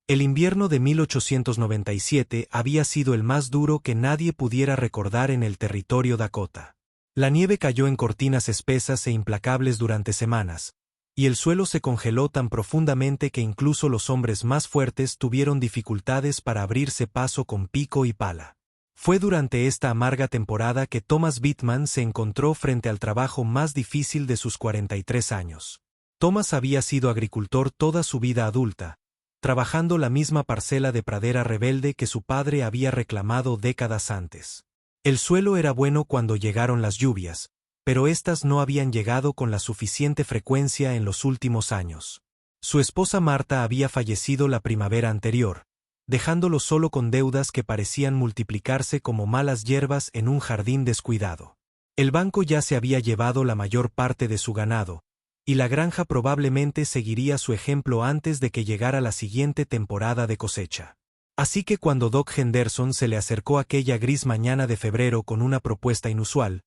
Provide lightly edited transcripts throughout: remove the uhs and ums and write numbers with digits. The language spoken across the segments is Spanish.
El invierno de 1897 había sido el más duro que nadie pudiera recordar en el territorio Dakota. La nieve cayó en cortinas espesas e implacables durante semanas, y el suelo se congeló tan profundamente que incluso los hombres más fuertes tuvieron dificultades para abrirse paso con pico y pala. Fue durante esta amarga temporada que Thomas Bittman se encontró frente al trabajo más difícil de sus 43 años. Thomas había sido agricultor toda su vida adulta, trabajando la misma parcela de pradera rebelde que su padre había reclamado décadas antes. El suelo era bueno cuando llegaron las lluvias, pero éstas no habían llegado con la suficiente frecuencia en los últimos años. Su esposa Marta había fallecido la primavera anterior, dejándolo solo con deudas que parecían multiplicarse como malas hierbas en un jardín descuidado. El banco ya se había llevado la mayor parte de su ganado, y la granja probablemente seguiría su ejemplo antes de que llegara la siguiente temporada de cosecha. Así que cuando Doc Henderson se le acercó aquella gris mañana de febrero con una propuesta inusual,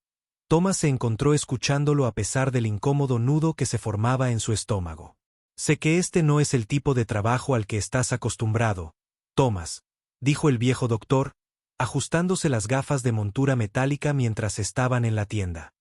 Thomas se encontró escuchándolo a pesar del incómodo nudo que se formaba en su estómago. «Sé que este no es el tipo de trabajo al que estás acostumbrado, Thomas», dijo el viejo doctor, ajustándose las gafas de montura metálica mientras estaban en la tienda.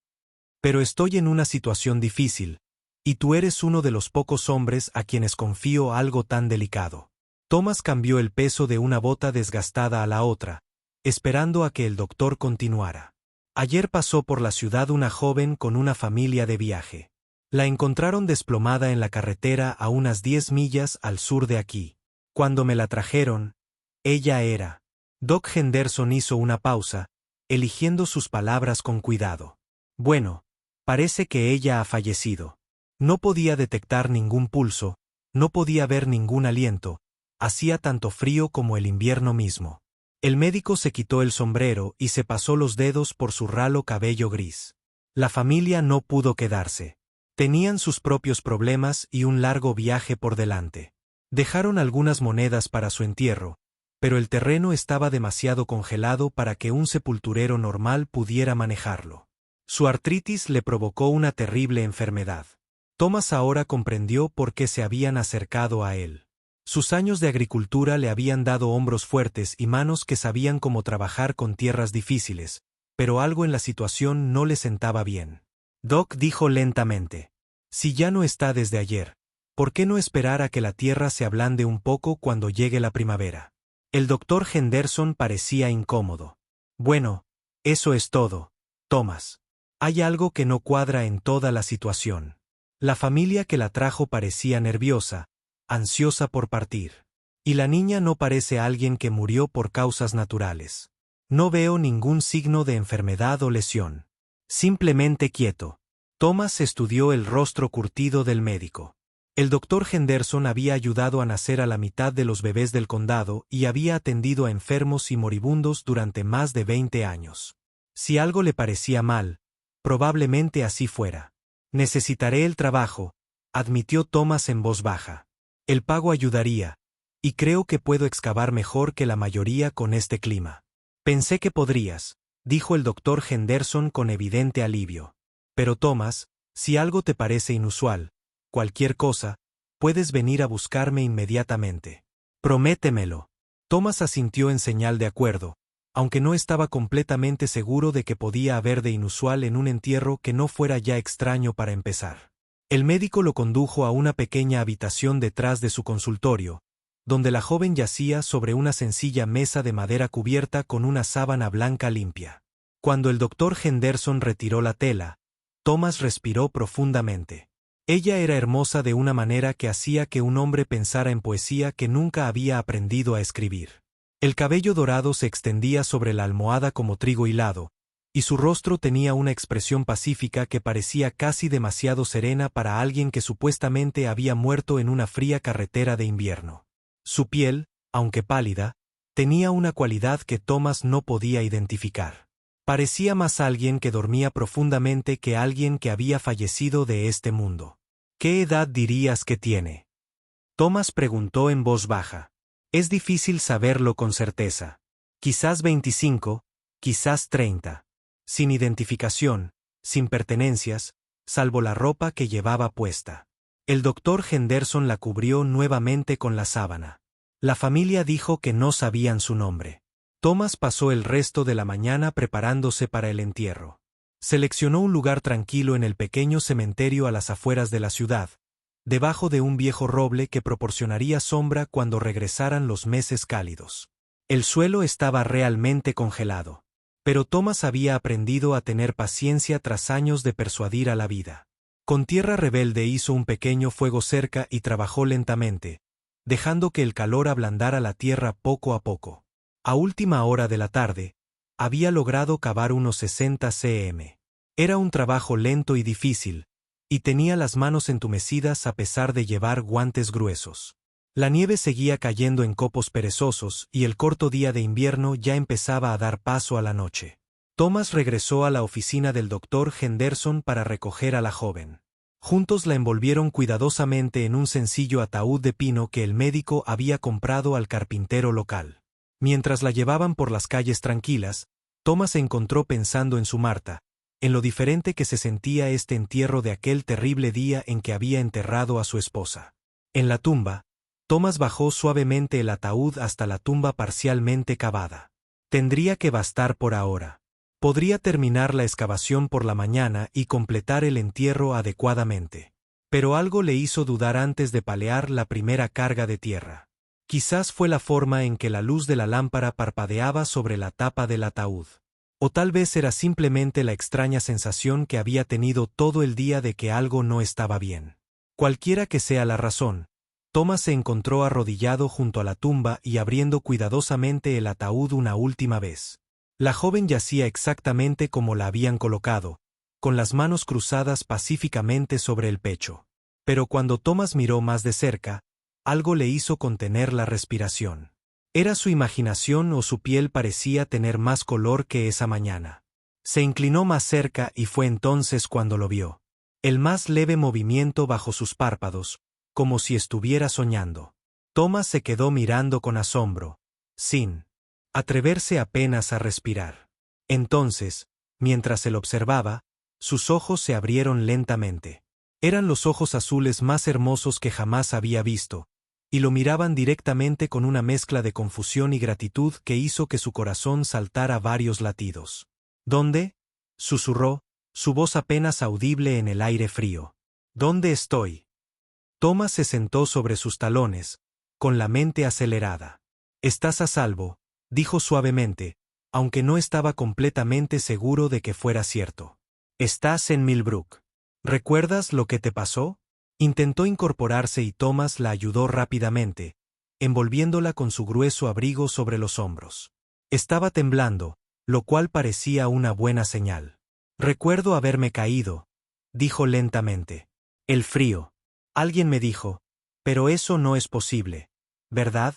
«Pero estoy en una situación difícil, y tú eres uno de los pocos hombres a quienes confío algo tan delicado». Thomas cambió el peso de una bota desgastada a la otra, esperando a que el doctor continuara. «Ayer pasó por la ciudad una joven con una familia de viaje. La encontraron desplomada en la carretera a unas 10 millas al sur de aquí. Cuando me la trajeron, ella era». Doc Henderson hizo una pausa, eligiendo sus palabras con cuidado. «Bueno, parece que ella ha fallecido. No podía detectar ningún pulso, no podía ver ningún aliento, hacía tanto frío como el invierno mismo». El médico se quitó el sombrero y se pasó los dedos por su ralo cabello gris. La familia no pudo quedarse. Tenían sus propios problemas y un largo viaje por delante. Dejaron algunas monedas para su entierro, pero el terreno estaba demasiado congelado para que un sepulturero normal pudiera manejarlo. Su artritis le provocó una terrible enfermedad. Thomas ahora comprendió por qué se habían acercado a él. Sus años de agricultura le habían dado hombros fuertes y manos que sabían cómo trabajar con tierras difíciles, pero algo en la situación no le sentaba bien. Doc dijo lentamente: «Si ya no está desde ayer, ¿por qué no esperar a que la tierra se ablande un poco cuando llegue la primavera?» El doctor Henderson parecía incómodo. «Bueno, eso es todo, Thomas. Hay algo que no cuadra en toda la situación». La familia que la trajo parecía nerviosa, ansiosa por partir. «Y la niña no parece alguien que murió por causas naturales. No veo ningún signo de enfermedad o lesión. Simplemente quieto». Thomas estudió el rostro curtido del médico. El doctor Henderson había ayudado a nacer a la mitad de los bebés del condado y había atendido a enfermos y moribundos durante más de 20 años. Si algo le parecía mal, probablemente así fuera. «Necesitaré el trabajo», admitió Thomas en voz baja. «El pago ayudaría, y creo que puedo excavar mejor que la mayoría con este clima». «Pensé que podrías», dijo el doctor Henderson con evidente alivio. «Pero Thomas, si algo te parece inusual, cualquier cosa, puedes venir a buscarme inmediatamente. Prométemelo». Thomas asintió en señal de acuerdo, aunque no estaba completamente seguro de que podía haber de inusual en un entierro que no fuera ya extraño para empezar. El médico lo condujo a una pequeña habitación detrás de su consultorio, donde la joven yacía sobre una sencilla mesa de madera cubierta con una sábana blanca limpia. Cuando el doctor Henderson retiró la tela, Thomas respiró profundamente. Ella era hermosa de una manera que hacía que un hombre pensara en poesía que nunca había aprendido a escribir. El cabello dorado se extendía sobre la almohada como trigo hilado, y su rostro tenía una expresión pacífica que parecía casi demasiado serena para alguien que supuestamente había muerto en una fría carretera de invierno. Su piel, aunque pálida, tenía una cualidad que Thomas no podía identificar. Parecía más alguien que dormía profundamente que alguien que había fallecido de este mundo. «¿Qué edad dirías que tiene?», Thomas preguntó en voz baja. «Es difícil saberlo con certeza. Quizás 25, quizás 30. Sin identificación, sin pertenencias, salvo la ropa que llevaba puesta». El doctor Henderson la cubrió nuevamente con la sábana. La familia dijo que no sabían su nombre. Thomas pasó el resto de la mañana preparándose para el entierro. Seleccionó un lugar tranquilo en el pequeño cementerio a las afueras de la ciudad, debajo de un viejo roble que proporcionaría sombra cuando regresaran los meses cálidos. El suelo estaba realmente congelado. Pero Thomas había aprendido a tener paciencia tras años de persuadir a la vida. Con tierra rebelde hizo un pequeño fuego cerca y trabajó lentamente, dejando que el calor ablandara la tierra poco a poco. A última hora de la tarde, había logrado cavar unos 60 cm. Era un trabajo lento y difícil, y tenía las manos entumecidas a pesar de llevar guantes gruesos. La nieve seguía cayendo en copos perezosos y el corto día de invierno ya empezaba a dar paso a la noche. Thomas regresó a la oficina del doctor Henderson para recoger a la joven. Juntos la envolvieron cuidadosamente en un sencillo ataúd de pino que el médico había comprado al carpintero local. Mientras la llevaban por las calles tranquilas, Thomas se encontró pensando en su Marta, en lo diferente que se sentía este entierro de aquel terrible día en que había enterrado a su esposa. En la tumba, Thomas bajó suavemente el ataúd hasta la tumba parcialmente cavada. Tendría que bastar por ahora. Podría terminar la excavación por la mañana y completar el entierro adecuadamente. Pero algo le hizo dudar antes de palear la primera carga de tierra. Quizás fue la forma en que la luz de la lámpara parpadeaba sobre la tapa del ataúd. O tal vez era simplemente la extraña sensación que había tenido todo el día de que algo no estaba bien. Cualquiera que sea la razón, Thomas se encontró arrodillado junto a la tumba y abriendo cuidadosamente el ataúd una última vez. La joven yacía exactamente como la habían colocado, con las manos cruzadas pacíficamente sobre el pecho. Pero cuando Thomas miró más de cerca, algo le hizo contener la respiración. ¿Era su imaginación o su piel parecía tener más color que esa mañana? Se inclinó más cerca y fue entonces cuando lo vio. El más leve movimiento bajo sus párpados, como si estuviera soñando. Thomas se quedó mirando con asombro, sin atreverse apenas a respirar. Entonces, mientras él observaba, sus ojos se abrieron lentamente. Eran los ojos azules más hermosos que jamás había visto, y lo miraban directamente con una mezcla de confusión y gratitud que hizo que su corazón saltara varios latidos. ¿Dónde? Susurró, su voz apenas audible en el aire frío. ¿Dónde estoy? Thomas se sentó sobre sus talones, con la mente acelerada. Estás a salvo, dijo suavemente, aunque no estaba completamente seguro de que fuera cierto. Estás en Millbrook. ¿Recuerdas lo que te pasó? Intentó incorporarse y Thomas la ayudó rápidamente, envolviéndola con su grueso abrigo sobre los hombros. Estaba temblando, lo cual parecía una buena señal. Recuerdo haberme caído, dijo lentamente. El frío. Alguien me dijo, pero eso no es posible, ¿verdad?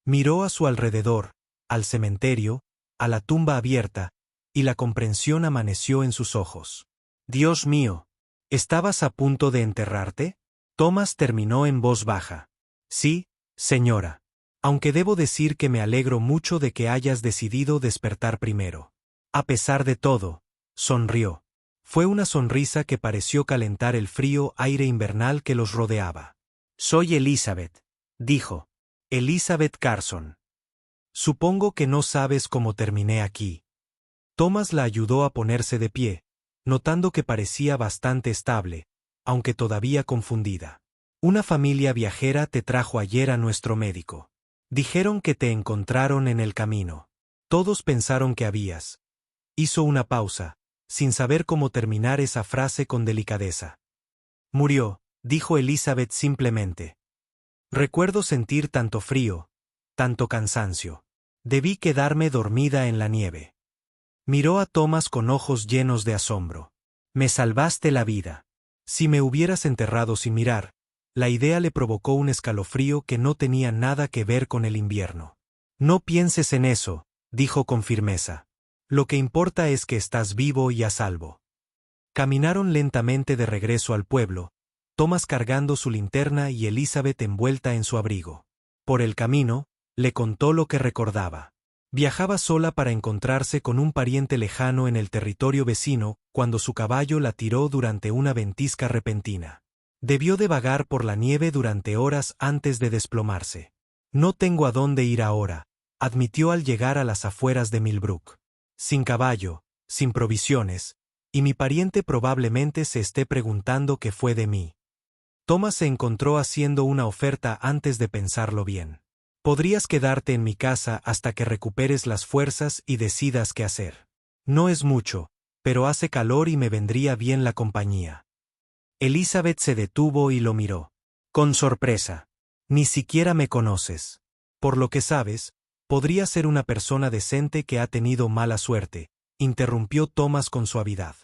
Miró a su alrededor, al cementerio, a la tumba abierta, y la comprensión amaneció en sus ojos. Dios mío, ¿estabas a punto de enterrarte? Thomas terminó en voz baja. Sí, señora. Aunque debo decir que me alegro mucho de que hayas decidido despertar primero. A pesar de todo, sonrió. Fue una sonrisa que pareció calentar el frío aire invernal que los rodeaba. Soy Elizabeth, dijo. Elizabeth Carson. Supongo que no sabes cómo terminé aquí. Thomas la ayudó a ponerse de pie, notando que parecía bastante estable, aunque todavía confundida. Una familia viajera te trajo ayer a nuestro médico. Dijeron que te encontraron en el camino. Todos pensaron que habías. Hizo una pausa, sin saber cómo terminar esa frase con delicadeza. Murió, dijo Elizabeth simplemente. Recuerdo sentir tanto frío, tanto cansancio. Debí quedarme dormida en la nieve. Miró a Thomas con ojos llenos de asombro. Me salvaste la vida. Si me hubieras enterrado sin mirar, la idea le provocó un escalofrío que no tenía nada que ver con el invierno. No pienses en eso, dijo con firmeza. Lo que importa es que estás vivo y a salvo. Caminaron lentamente de regreso al pueblo, Thomas cargando su linterna y Elizabeth envuelta en su abrigo. Por el camino, le contó lo que recordaba. Viajaba sola para encontrarse con un pariente lejano en el territorio vecino cuando su caballo la tiró durante una ventisca repentina. Debió de vagar por la nieve durante horas antes de desplomarse. No tengo a dónde ir ahora, admitió al llegar a las afueras de Millbrook. Sin caballo, sin provisiones, y mi pariente probablemente se esté preguntando qué fue de mí. Thomas se encontró haciendo una oferta antes de pensarlo bien. Podrías quedarte en mi casa hasta que recuperes las fuerzas y decidas qué hacer. No es mucho, pero hace calor y me vendría bien la compañía. Elizabeth se detuvo y lo miró. Con sorpresa. Ni siquiera me conoces. Por lo que sabes, podría ser una persona decente que ha tenido mala suerte, interrumpió Thomas con suavidad.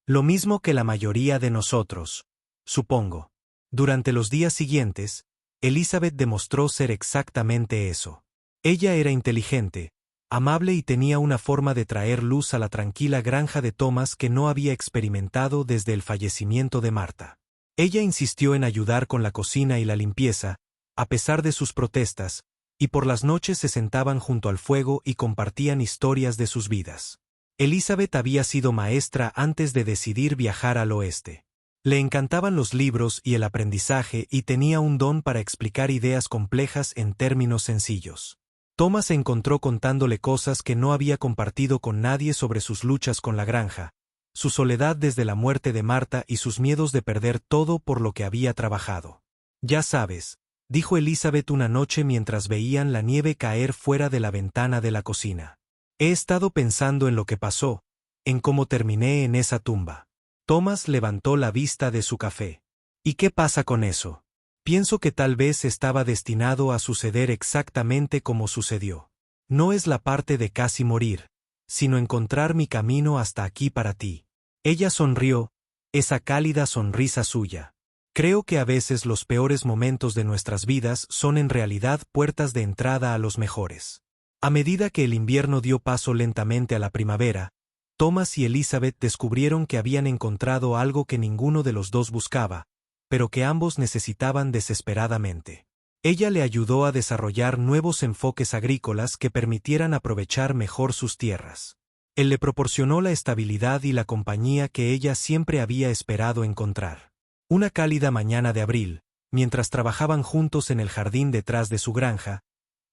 Lo mismo que la mayoría de nosotros, supongo. Durante los días siguientes, Elizabeth demostró ser exactamente eso. Ella era inteligente, amable y tenía una forma de traer luz a la tranquila granja de Thomas que no había experimentado desde el fallecimiento de Marta. Ella insistió en ayudar con la cocina y la limpieza, a pesar de sus protestas, y por las noches se sentaban junto al fuego y compartían historias de sus vidas. Elizabeth había sido maestra antes de decidir viajar al oeste. Le encantaban los libros y el aprendizaje y tenía un don para explicar ideas complejas en términos sencillos. Thomas se encontró contándole cosas que no había compartido con nadie sobre sus luchas con la granja, su soledad desde la muerte de Marta y sus miedos de perder todo por lo que había trabajado. Ya sabes, dijo Elizabeth una noche mientras veían la nieve caer fuera de la ventana de la cocina. He estado pensando en lo que pasó, en cómo terminé en esa tumba. Thomas levantó la vista de su café. ¿Y qué pasa con eso? Pienso que tal vez estaba destinado a suceder exactamente como sucedió. No es la parte de casi morir, sino encontrar mi camino hasta aquí para ti. Ella sonrió, esa cálida sonrisa suya. Creo que a veces los peores momentos de nuestras vidas son en realidad puertas de entrada a los mejores. A medida que el invierno dio paso lentamente a la primavera, Thomas y Elizabeth descubrieron que habían encontrado algo que ninguno de los dos buscaba, pero que ambos necesitaban desesperadamente. Ella le ayudó a desarrollar nuevos enfoques agrícolas que permitieran aprovechar mejor sus tierras. Él le proporcionó la estabilidad y la compañía que ella siempre había esperado encontrar. Una cálida mañana de abril, mientras trabajaban juntos en el jardín detrás de su granja,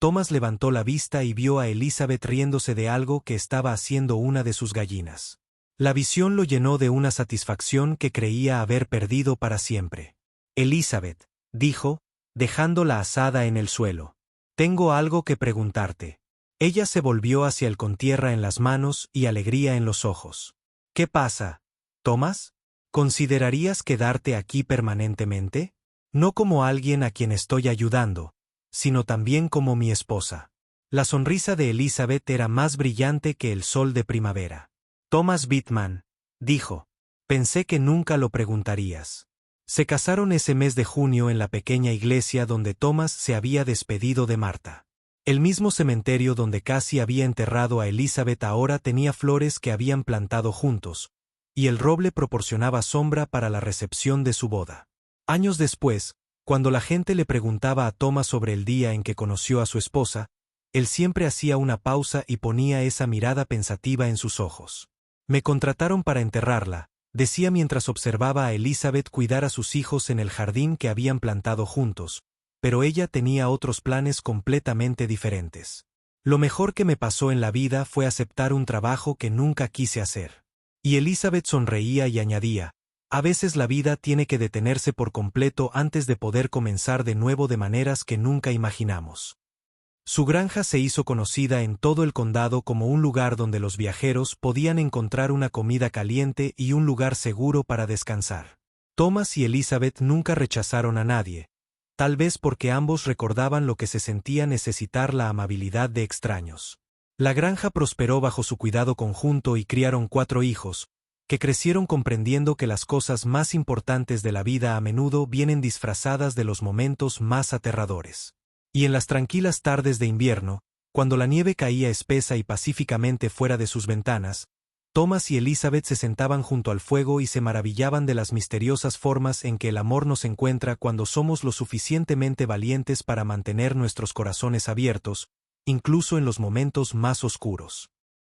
Thomas levantó la vista y vio a Elizabeth riéndose de algo que estaba haciendo una de sus gallinas. La visión lo llenó de una satisfacción que creía haber perdido para siempre. Elizabeth, dijo, dejando la asada en el suelo. Tengo algo que preguntarte. Ella se volvió hacia él con tierra en las manos y alegría en los ojos. ¿Qué pasa, Thomas? ¿Considerarías quedarte aquí permanentemente? No como alguien a quien estoy ayudando, sino también como mi esposa. La sonrisa de Elizabeth era más brillante que el sol de primavera. Thomas Bittman, dijo, pensé que nunca lo preguntarías. Se casaron ese mes de junio en la pequeña iglesia donde Thomas se había despedido de Marta. El mismo cementerio donde casi había enterrado a Elizabeth ahora tenía flores que habían plantado juntos, y el roble proporcionaba sombra para la recepción de su boda. Años después, cuando la gente le preguntaba a Thomas sobre el día en que conoció a su esposa, él siempre hacía una pausa y ponía esa mirada pensativa en sus ojos. Me contrataron para enterrarla, decía mientras observaba a Elizabeth cuidar a sus hijos en el jardín que habían plantado juntos, pero ella tenía otros planes completamente diferentes. Lo mejor que me pasó en la vida fue aceptar un trabajo que nunca quise hacer. Y Elizabeth sonreía y añadía, a veces la vida tiene que detenerse por completo antes de poder comenzar de nuevo de maneras que nunca imaginamos. Su granja se hizo conocida en todo el condado como un lugar donde los viajeros podían encontrar una comida caliente y un lugar seguro para descansar. Thomas y Elizabeth nunca rechazaron a nadie, tal vez porque ambos recordaban lo que se sentía necesitar la amabilidad de extraños. La granja prosperó bajo su cuidado conjunto y criaron 4 hijos, que crecieron comprendiendo que las cosas más importantes de la vida a menudo vienen disfrazadas de los momentos más aterradores. Y en las tranquilas tardes de invierno, cuando la nieve caía espesa y pacíficamente fuera de sus ventanas, Thomas y Elizabeth se sentaban junto al fuego y se maravillaban de las misteriosas formas en que el amor nos encuentra cuando somos lo suficientemente valientes para mantener nuestros corazones abiertos, incluso en los momentos más oscuros.